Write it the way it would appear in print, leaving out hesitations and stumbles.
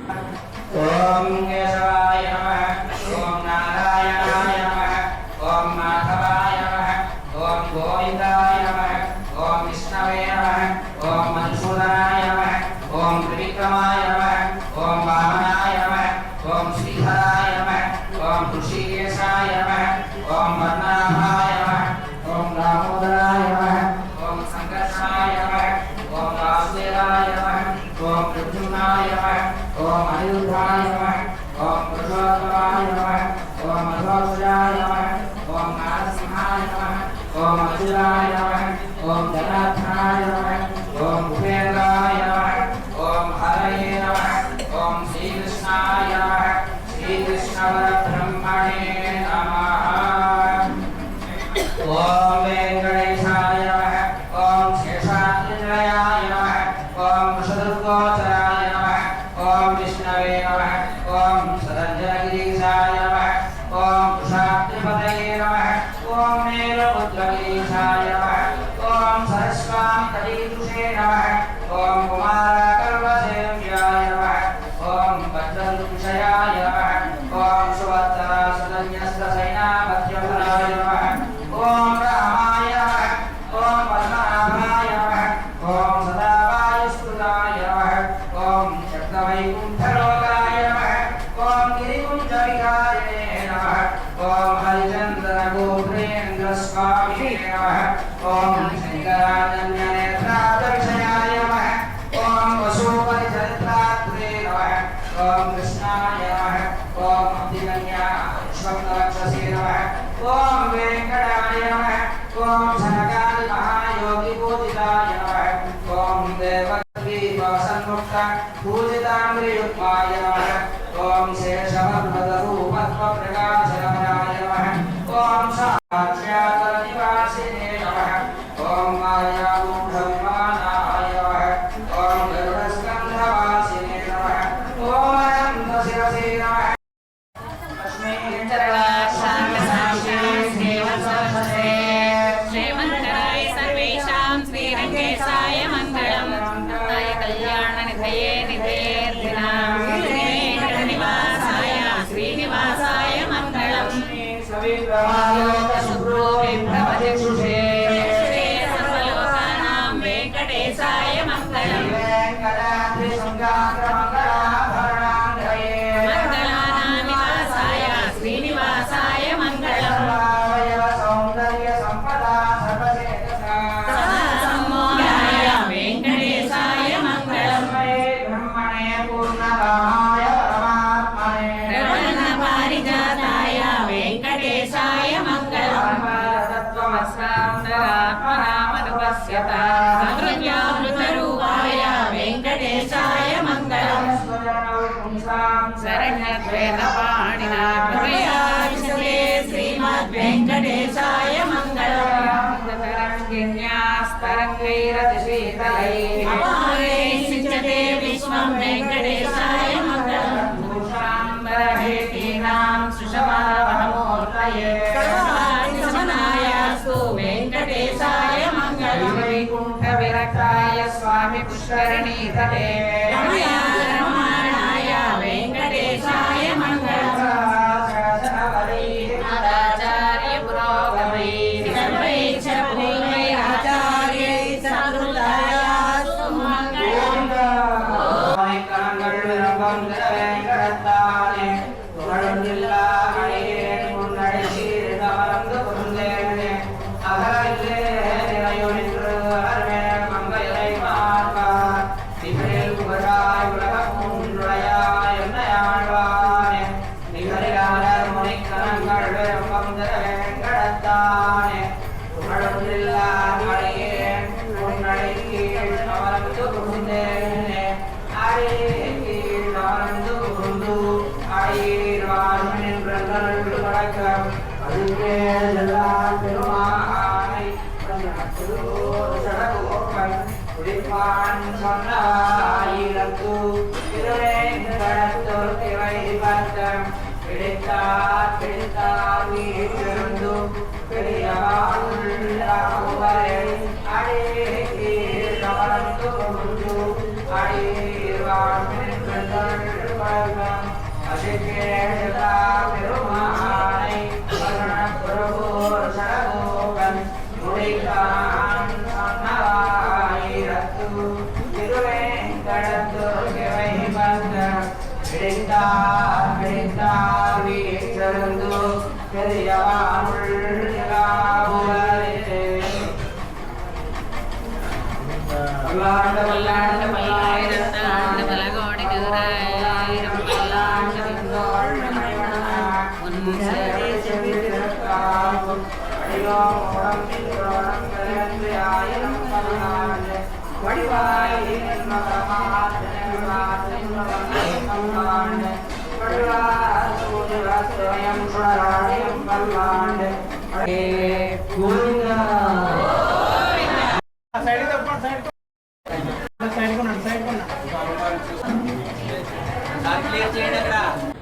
ओम केशवाय नमः ओम नारायणाय नमः ओम माधवाय नमः ओम गोविंदाय नमः ओम विष्णवे नमः ओम मधुसूदनाय नमः ओम त्रिविक्रमाय नमः ओम वामनाय नमः ओम श्रीधराय नमः ओम ऋषिकेशाय नमः ओम पद्मनाभाय नमः ओम दामोदराय नमः ओम संकर्षणाय नमः ओम वासुदेवाय नमः ओम प्रद्युम्नाय नमः ओम अनिरुद्धाय नमः ओम पुरुषोत्तमाय नमः ओम मध्वासुराय नमः ओम नारसिंहाय नमः ओम अच्युताय नमः ओम जनार्दनाय नमः ओम भूपेन्द्राय नमः ओम हरये नमः ओम श्रीकृष्णाय नमः श्रीकृष्णपरब्रह्मणे नमः ओम वेंकटेशाय नमः ओम शेषाद्रिनिलयाय नमः ओम वृषदुर्गोचराय नमः ओम विष्णवे नमः ओम सदञ्जनगिरीशाय नमः ओम कुशाद्रिपतये नमः ओम नीलपुत्रगिरीशाय नमः ओम सरस्वामितटीतुषे नमः ओम कुमारकल्पसेव्याय नमः ओम भद्रदुषयाय नमः ओम सुभद्रा सदन्यस्तसेनापत्यफलाय नमः ओम रामाय नमः ओम पद्मनाभाय नमः ओम सदावायुस्तुताय नमः ओम चक्रवैकुण्ठलोकाय नमः ओम गिरिकुञ्जविहारिणे नमः ओम हरिचन्द्रगोत्रेन्द्रस्वामिने नमः ओम शङ्करानन्यनेत्रादर्शयाय नमः ओम वसुपतिचरित्रात्रे नमः ओम कृष्णाय नमः ओम अब्धिकन्या विश्वक्तवक्षसे नमः ओम वेंकटाय नमः ओम सनकादि महायोगी पूजिताय नमः ओम देवद्वीपसन्मुक्त पूजिताम्रियुग्माय नमः ओम शेषवर्णधरूपत्वप्रकाशनमनाय नमः ओम साक्षात्निवासिने नमः ओम मायागूढविमानाय नमः ओम गरुडस्कन्धवासिने नमः ओम अनन्तशिरसे नमः श्रीमन्तराय सर्वेषां श्रीरङ्गेशाय मङ्गलम् कल्याणनिधये निधयेऽर्थिनां वेङ्कटनिवासाय श्रीनिवासाय मङ्गलम् शुभ्रो विभ्रमदिक्षुषे सर्वलोकानां वेङ्कटेशाय मङ्गलम् मङ्गलानानिवासाय श्रीनिवासाय मङ्गलम् सदासम्मोहाय वेङ्कटेशाय मङ्गलम् निर्मलपारिजाताय वेङ्कटेशाय मङ्गलम् समृद्ध्यामृतरूपाय वेङ्कटेशाय मङ्गलम् शरण्यद्वैतपाणिना कृपयाविशते श्रीमद्वेङ्कटेशाय मङ्गलम् तरङ्गिन्यास्तरङ्गैरतिशीतलैः अपारैः सिञ्चते विश्वं वेङ्कटेशाय मङ्गलम् भूषाम्बरहेतीनां सुषमावहमूर्तये सर्वार्थसमनायास्तु वेङ्कटेशाय मङ्गलम् वैकुण्ठविरक्ताय स्वामि पुष्करणीतटे रमणाय वेङ्कटेशाय मङ्गलम् आचार्य पुरोगमैः सर्वैश्चरपूर्वैराचार्यैः सकृतायास्तु मङ्गलम् I அசிகேஷதா பெருமானை பிரபு சரகோகன் முடித்தான் சொன்னவாயிரத்து திருவேங்கடத்துர்கவை வந்த பிடித்தார் வீச்சருந்து பெரியவானுள் பல்லாண்டு பல்லாண்டு பல்லாயிரத்தாண்டு பலகோடி நூறாயிரம் பல்லாண்டு விந்தோள் ஆயிரம் பல்லாண்டு வடிவாயின் பல்லாண்டு வடிவாசூயம் சுடராயம் பல்லாண்டு క్లియర్ చేయండి అక్కడ